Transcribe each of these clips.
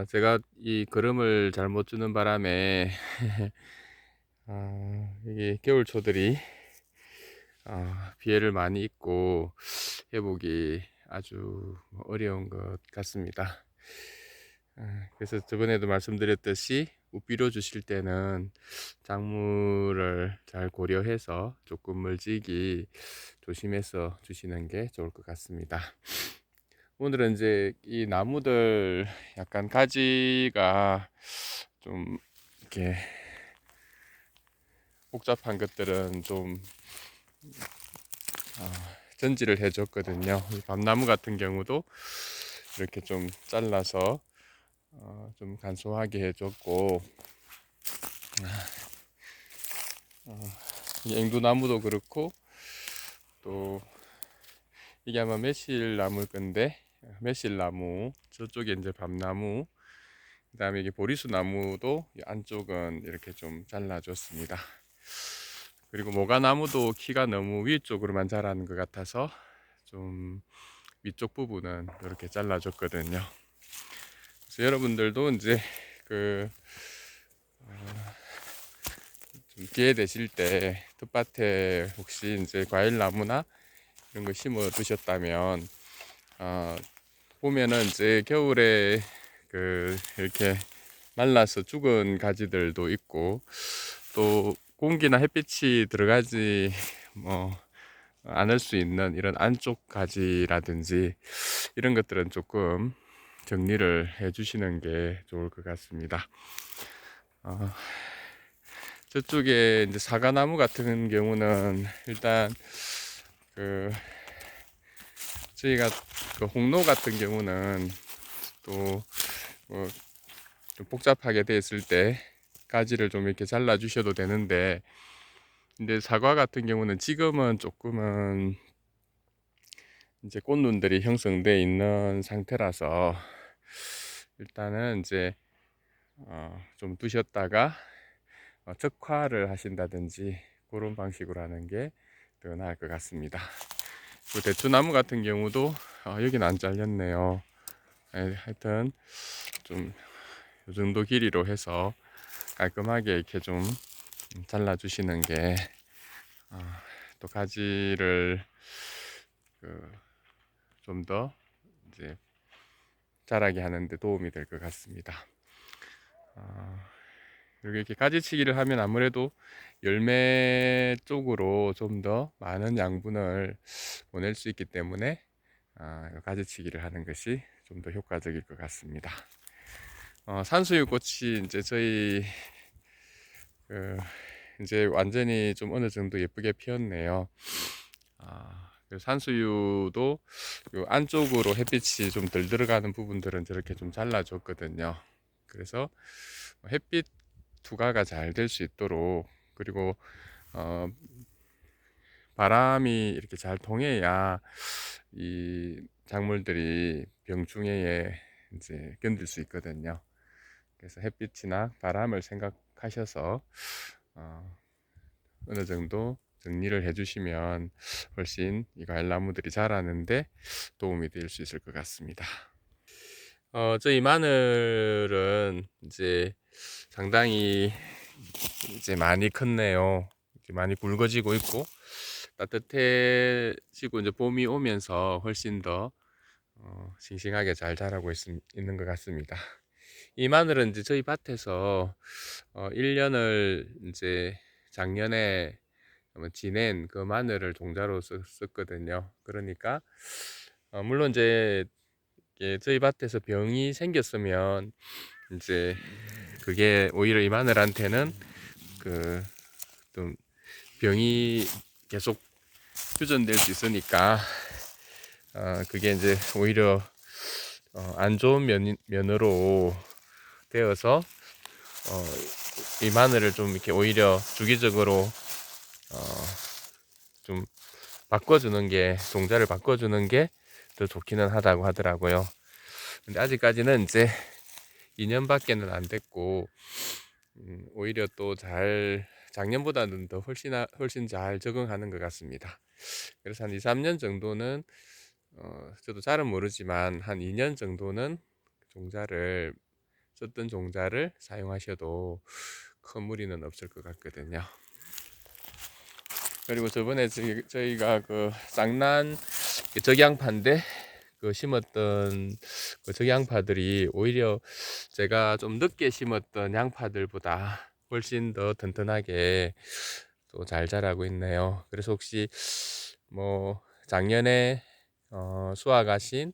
제가 이 거름을 잘못 주는 바람에 이게 겨울초들이 피해를 많이 입고 회복이 아주 어려운 것 같습니다. 그래서 저번에도 말씀드렸듯이 우비로 주실 때는 작물을 잘 고려해서 조금 멀찍이 조심해서 주시는 게 좋을 것 같습니다. 오늘은 이제 이 나무들 약간 가지가 좀 이렇게 복잡한 것들은 좀 전지를 해줬거든요. 이 밤나무 같은 경우도 이렇게 좀 잘라서 좀 간소하게 해줬고, 이 앵두나무도 그렇고, 또 이게 아마 매실나무일 건데, 매실나무, 저쪽에 이제 밤나무, 그 다음에 이게 보리수 나무도 이 안쪽은 이렇게 좀 잘라줬습니다. 그리고 모가나무도 키가 너무 위쪽으로만 자라는 것 같아서 좀 위쪽 부분은 이렇게 잘라줬거든요. 그래서 여러분들도 이제 그 좀 기회 되실 때 텃밭에 혹시 이제 과일 나무나 이런 거 심어 두셨다면 보면은 이제 겨울에 그 이렇게 말라서 죽은 가지들도 있고, 또 공기나 햇빛이 들어가지 뭐 않을 수 있는 이런 안쪽 가지라든지 이런 것들은 조금 정리를 해 주시는 게 좋을 것 같습니다. 저쪽에 이제 사과나무 같은 경우는 일단 그 저희가 그 홍로 같은 경우는 또 뭐 좀 복잡하게 됐을 때 가지를 좀 이렇게 잘라 주셔도 되는데, 근데 사과 같은 경우는 지금은 조금은 이제 꽃눈들이 형성돼 있는 상태라서 일단은 이제 좀 두셨다가 적화를 하신다든지 그런 방식으로 하는 게 더 나을 것 같습니다. 그 대추나무 같은 경우도 여기는 안 잘렸네요. 하여튼 좀 이 정도 길이로 해서 깔끔하게 이렇게 좀 잘라 주시는 게 또 가지를 좀 더 이제 자라게 하는데 도움이 될 것 같습니다. 그리고 이렇게 가지치기를 하면 아무래도 열매 쪽으로 좀 더 많은 양분을 보낼 수 있기 때문에 가지치기를 하는 것이 좀 더 효과적일 것 같습니다. 산수유꽃이 이제 저희 그 이제 완전히 좀 어느 정도 예쁘게 피었네요. 산수유도 요 안쪽으로 햇빛이 좀 덜 들어가는 부분들은 저렇게 좀 잘라줬거든요. 그래서 햇빛 투과가 잘 될 수 있도록, 그리고 어, 바람이 이렇게 잘 통해야 이 작물들이 병충해에 이제 견딜 수 있거든요. 그래서 햇빛이나 바람을 생각하셔서 어느 정도 정리를 해주시면 훨씬 이 과일나무들이 자라는데 도움이 될 수 있을 것 같습니다. 저희 마늘은 이제 상당히 이제 많이 컸네요. 이제 많이 굵어지고 있고 따뜻해지고 이제 봄이 오면서 훨씬 더 싱싱하게 잘 자라고 있는 것 같습니다. 이 마늘은 이제 저희 밭에서 1년을 이제 작년에 지낸 그 마늘을 종자로 썼거든요. 그러니까 물론 이제 저희 밭에서 병이 생겼으면 이제 그게 오히려 이 마늘한테는 그 좀 병이 계속 휴전될 수 있으니까 그게 이제 오히려 안 좋은 면으로 되어서 이 마늘을 좀 이렇게 오히려 주기적으로 좀 바꿔주는 게, 종자를 바꿔주는 게 더 좋기는 하다고 하더라고요. 근데 아직까지는 이제 2년밖에는 안 됐고 오히려 또 작년보다는 더 훨씬 잘 적응하는 것 같습니다. 그래서 한 2, 3년 정도는 저도 잘은 모르지만 한 2년 정도는 종자를 썼던 종자를 사용하셔도 큰 무리는 없을 것 같거든요. 그리고 저번에 저희가 그 쌍난 적양파인데 그 심었던 그 적양파들이 오히려 제가 좀 늦게 심었던 양파들보다 훨씬 더 튼튼하게 또 잘 자라고 있네요. 그래서 혹시 뭐 작년에 수확하신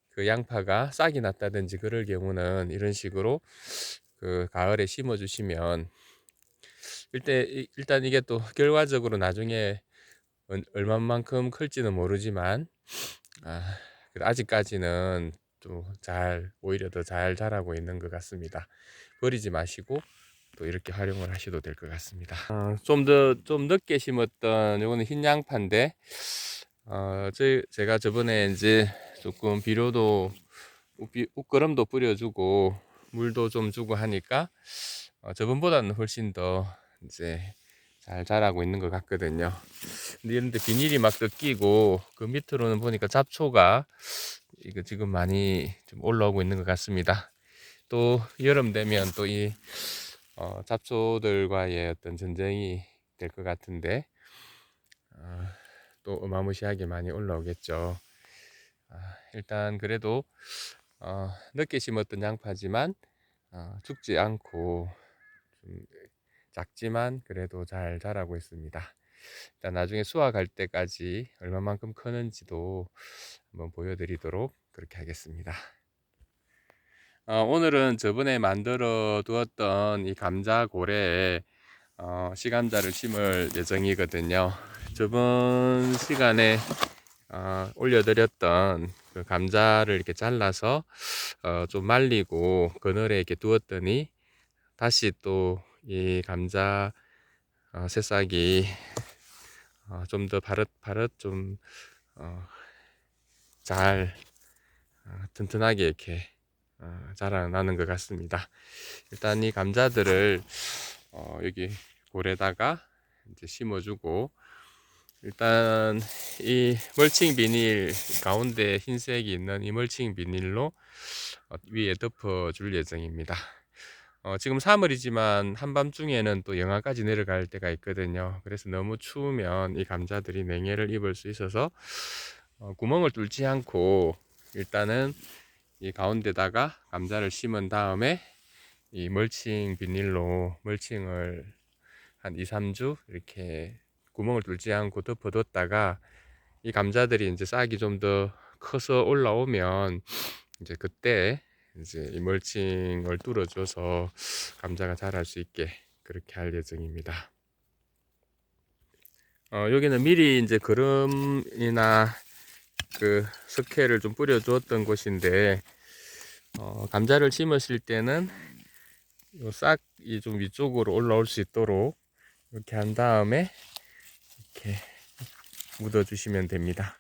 그 양파가 싹이 났다든지 그럴 경우는 이런 식으로 그 가을에 심어 주시면 일단 이게 또 결과적으로 나중에 얼마만큼 클지는 모르지만 아직까지는 또 오히려 더 잘 자라고 있는 것 같습니다. 버리지 마시고 또 이렇게 활용을 하셔도 될 것 같습니다. 좀 늦게 심었던 요거는 흰 양파인데 제가 저번에 이제 조금 비료도 웃거름도 뿌려주고 물도 좀 주고 하니까 저번보다는 훨씬 더 이제 잘 자라고 있는 것 같거든요. 근데 이런데 비닐이 막 뜯기고 그 밑으로는 보니까 잡초가 이거 지금 많이 좀 올라오고 있는 것 같습니다. 또 여름 되면 또 이 잡초들과의 어떤 전쟁이 될 것 같은데 또 어마무시하게 많이 올라오겠죠. 일단 그래도 늦게 심었던 양파지만 죽지 않고 좀 작지만 그래도 잘 자라고 있습니다. 일단 나중에 수확할 때까지 얼마만큼 크는지도 한번 보여드리도록 그렇게 하겠습니다. 오늘은 저번에 만들어 두었던 이 감자고래에 시감자를 심을 예정이거든요. 저번 시간에 올려드렸던 그 감자를 이렇게 잘라서 좀 말리고 그늘에 이렇게 두었더니 다시 또 이 감자 새싹이 좀 더 바릇바릇 좀 잘 튼튼하게 이렇게 자라나는 것 같습니다. 일단 이 감자들을 여기 골에다가 이제 심어주고 일단 이 멀칭 비닐 가운데 흰색이 있는 이 멀칭 비닐로 위에 덮어 줄 예정입니다. 지금 3월이지만 한밤중에는 또 영하까지 내려갈 때가 있거든요. 그래서 너무 추우면 이 감자들이 냉해를 입을 수 있어서 구멍을 뚫지 않고 일단은 이 가운데다가 감자를 심은 다음에 이 멀칭 비닐로 멀칭을 한 2, 3주 이렇게 구멍을 뚫지 않고 덮어뒀다가 이 감자들이 이제 싹이 좀 더 커서 올라오면 이제 그때 이제 이 멀칭을 뚫어줘서 감자가 자랄 수 있게 그렇게 할 예정입니다. 여기는 미리 이제 거름이나 그 석회를 좀 뿌려 주었던 곳인데 감자를 심으실 때는 요 싹이 좀 위쪽으로 올라올 수 있도록 이렇게 한 다음에 이렇게 묻어 주시면 됩니다.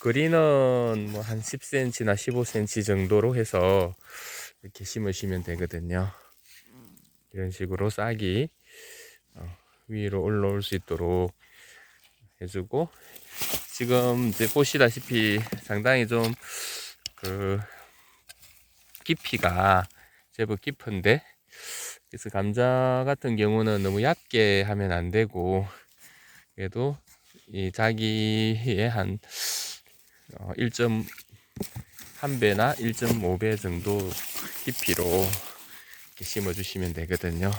거리는 뭐 한 10cm나 15cm 정도로 해서 이렇게 심으시면 되거든요. 이런 식으로 싹이 위로 올라올 수 있도록 해주고 지금 이제 보시다시피 상당히 좀 그 깊이가 제법 깊은데 그래서 감자 같은 경우는 너무 얕게 하면 안 되고 그래도 이 자기의 한 1.1배나 1.5배 정도 깊이로 이렇게 심어 주시면 되거든요.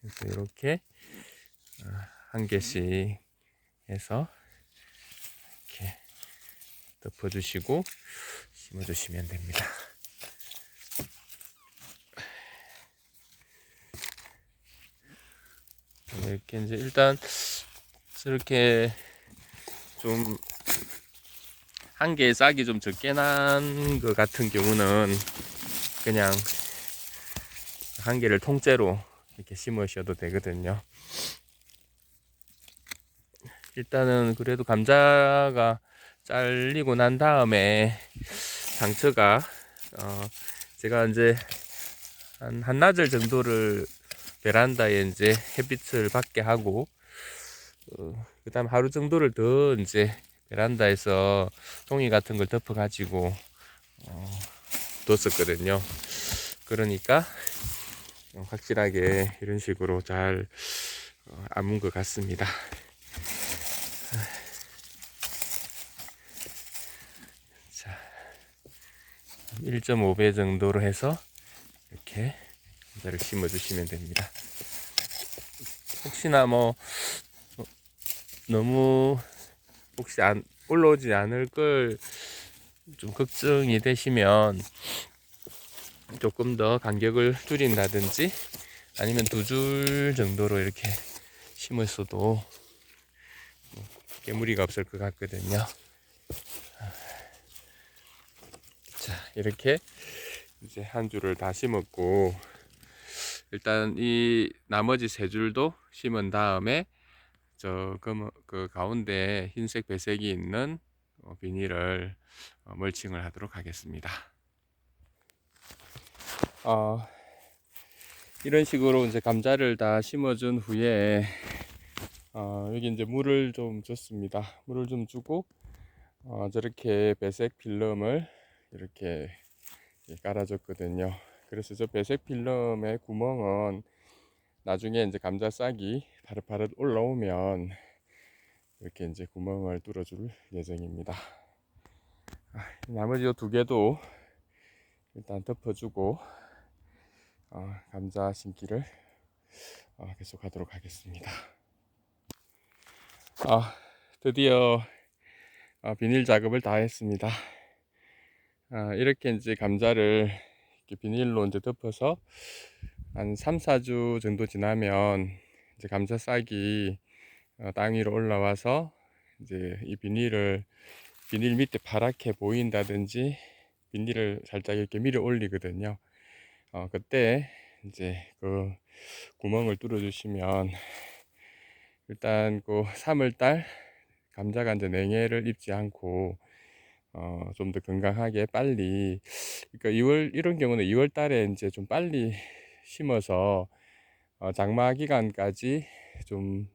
그래서 이렇게 한 개씩 해서 이렇게 덮어 주시고 심어 주시면 됩니다. 이렇게 이제 일단 저렇게 좀 한 개의 싹이 좀 적게 난 것 같은 경우는 그냥 한 개를 통째로 이렇게 심으셔도 되거든요. 일단은 그래도 감자가 잘리고 난 다음에 상처가 제가 이제 한 한나절 정도를 베란다에 이제 햇빛을 받게 하고 그 다음 하루 정도를 더 이제 베란다에서 종이 같은 걸 덮어 가지고 뒀었거든요. 그러니까 확실하게 이런 식으로 잘 안 문 것 같습니다. 자, 1.5배 정도로 해서 이렇게 감자를 심어 주시면 됩니다. 혹시나 뭐 너무 혹시 안 올라오지 않을 걸 좀 걱정이 되시면 조금 더 간격을 줄인다든지 아니면 2줄 정도로 이렇게 심었어도 무리가 없을 것 같거든요. 자, 이렇게 이제 한 줄을 다 심었고, 일단 이 나머지 3줄도 심은 다음에 그 가운데 흰색 배색이 있는 비닐을 멀칭을 하도록 하겠습니다. 이런 식으로 이제 감자를 다 심어준 후에 여기 이제 물을 좀 줬습니다. 물을 좀 주고 저렇게 배색 필름을 이렇게 깔아줬거든요. 그래서 저 배색 필름의 구멍은 나중에 이제 감자 싹이 파릇파릇 올라오면 이렇게 이제 구멍을 뚫어줄 예정입니다. 나머지 2개도 일단 덮어주고 감자 심기를 계속 하도록 하겠습니다. 드디어 비닐 작업을 다 했습니다. 이렇게 이제 감자를 이렇게 비닐로 이제 덮어서 한 3, 4주 정도 지나면 이제 감자 싹이 땅 위로 올라와서 이제 이 비닐 밑에 파랗게 보인다든지 비닐을 살짝 이렇게 밀어 올리거든요. 그때 이제 그 구멍을 뚫어 주시면 일단 그 3월달 감자가 이제 냉해를 입지 않고 좀 더 건강하게 빨리, 그러니까 이런 경우는 2월 달에 이제 좀 빨리 심어서 장마 기간까지 좀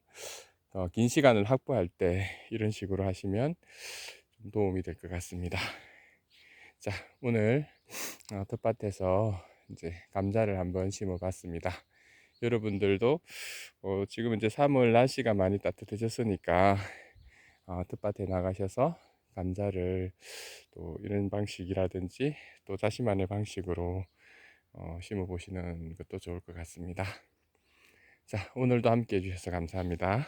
긴 시간을 확보할 때 이런 식으로 하시면 좀 도움이 될 것 같습니다. 자, 오늘 텃밭에서 이제 감자를 한번 심어 봤습니다. 여러분들도 지금 이제 3월 날씨가 많이 따뜻해졌으니까 텃밭에 나가셔서 감자를 또 이런 방식이라든지 또 자신만의 방식으로 심어 보시는 것도 좋을 것 같습니다. 자, 오늘도 함께 해주셔서 감사합니다.